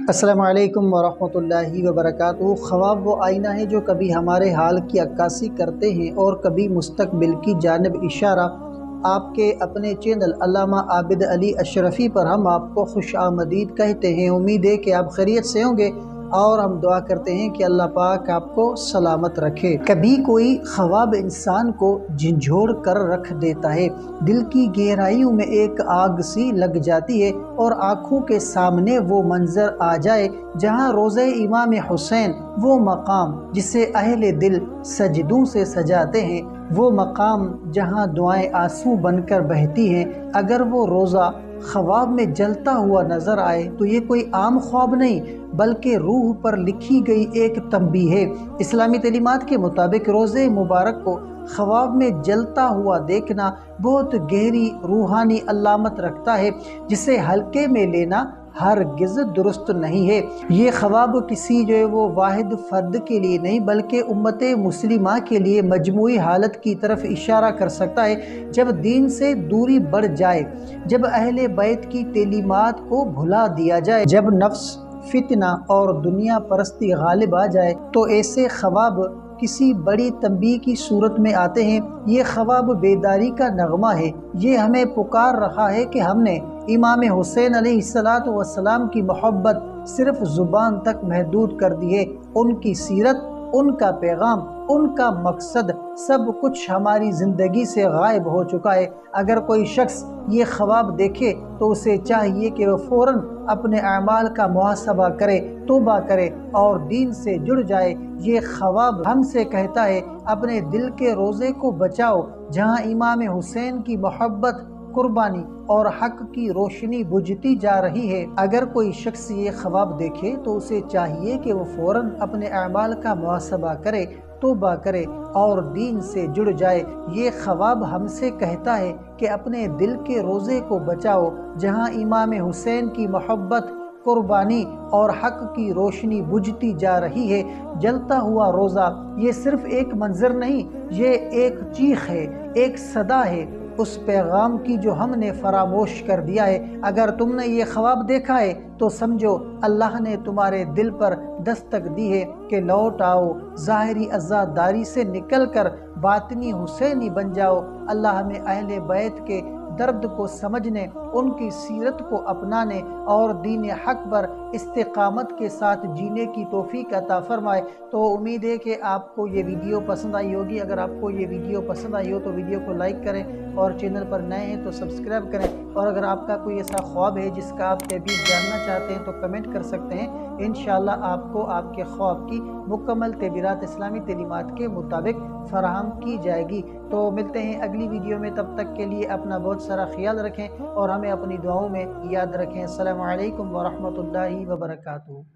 السلام علیکم ورحمۃ اللہ وبرکاتہ۔ خواب وہ آئینہ ہے جو کبھی ہمارے حال کی عکاسی کرتے ہیں اور کبھی مستقبل کی جانب اشارہ۔ آپ کے اپنے چینل علامہ عابد علی اشرفی پر ہم آپ کو خوش آمدید کہتے ہیں۔ امید ہے کہ آپ خیریت سے ہوں گے اور ہم دعا کرتے ہیں کہ اللہ پاک آپ کو سلامت رکھے۔ کبھی کوئی خواب انسان کو جھنجھوڑ کر رکھ دیتا ہے، دل کی گہرائیوں میں ایک آگ سی لگ جاتی ہے اور آنکھوں کے سامنے وہ منظر آ جائے جہاں روضہ امام حسین، وہ مقام جسے اہل دل سجدوں سے سجاتے ہیں، وہ مقام جہاں دعائیں آنسو بن کر بہتی ہیں۔ اگر وہ روضہ خواب میں جلتا ہوا نظر آئے تو یہ کوئی عام خواب نہیں بلکہ روح پر لکھی گئی ایک تنبیہ ہے۔ اسلامی تعلیمات کے مطابق روضہ مبارک کو خواب میں جلتا ہوا دیکھنا بہت گہری روحانی علامت رکھتا ہے، جسے ہلکے میں لینا ہرگز درست نہیں ہے۔ یہ خواب کسی وہ واحد فرد کے لیے نہیں بلکہ امت مسلمہ کے لیے مجموعی حالت کی طرف اشارہ کر سکتا ہے۔ جب دین سے دوری بڑھ جائے، جب اہل بیت کی تعلیمات کو بھلا دیا جائے، جب نفس، فتنہ اور دنیا پرستی غالب آ جائے تو ایسے خواب کسی بڑی تنبیہ کی صورت میں آتے ہیں۔ یہ خواب بیداری کا نغمہ ہے، یہ ہمیں پکار رہا ہے کہ ہم نے امام حسین علیہ السلام کی محبت صرف زبان تک محدود کر دی ہے۔ ان کی سیرت، ان کا پیغام، ان کا مقصد سب کچھ ہماری زندگی سے غائب ہو چکا ہے۔ اگر کوئی شخص یہ خواب دیکھے تو اسے چاہیے کہ وہ فوراً اپنے اعمال کا محاسبہ کرے، توبہ کرے اور دین سے جڑ جائے۔ یہ خواب ہم سے کہتا ہے اپنے دل کے روضے کو بچاؤ جہاں امام حسین کی محبت، قربانی اور حق کی روشنی بجھتی جا رہی ہے۔ اگر کوئی شخص یہ خواب دیکھے تو اسے چاہیے کہ وہ فوراً اپنے اعمال کا محاسبہ کرے، توبہ کرے اور دین سے جڑ جائے۔ یہ خواب ہم سے کہتا ہے کہ اپنے دل کے روضے کو بچاؤ جہاں امام حسین کی محبت، قربانی اور حق کی روشنی بجھتی جا رہی ہے۔ جلتا ہوا روضہ یہ صرف ایک منظر نہیں، یہ ایک چیخ ہے، ایک صدا ہے اس پیغام کی جو ہم نے فراموش کر دیا ہے۔ اگر تم نے یہ خواب دیکھا ہے تو سمجھو اللہ نے تمہارے دل پر دستک دی ہے کہ لوٹ آؤ، ظاہری عزاداری سے نکل کر باطنی حسینی بن جاؤ۔ اللہ ہمیں اہل بیت کے درد کو سمجھنے، ان کی سیرت کو اپنانے اور دین حق پر استقامت کے ساتھ جینے کی توفیق عطا فرمائے۔ تو امید ہے کہ آپ کو یہ ویڈیو پسند آئی ہوگی۔ اگر آپ کو یہ ویڈیو پسند آئی ہو تو ویڈیو کو لائک کریں اور چینل پر نئے ہیں تو سبسکرائب کریں، اور اگر آپ کا کوئی ایسا خواب ہے جس کا آپ تعبیر جاننا چاہتے ہیں تو کمنٹ کر سکتے ہیں۔ انشاءاللہ آپ کو آپ کے خواب کی مکمل تعبیرات اسلامی تعلیمات کے مطابق فراہم کی جائے گی۔ تو ملتے ہیں اگلی ویڈیو میں، تب تک کے لیے اپنا بہت سارا خیال رکھیں اور ہمیں اپنی دعاؤں میں یاد رکھیں۔ السلام علیکم ورحمۃ اللہ وبرکاتہ۔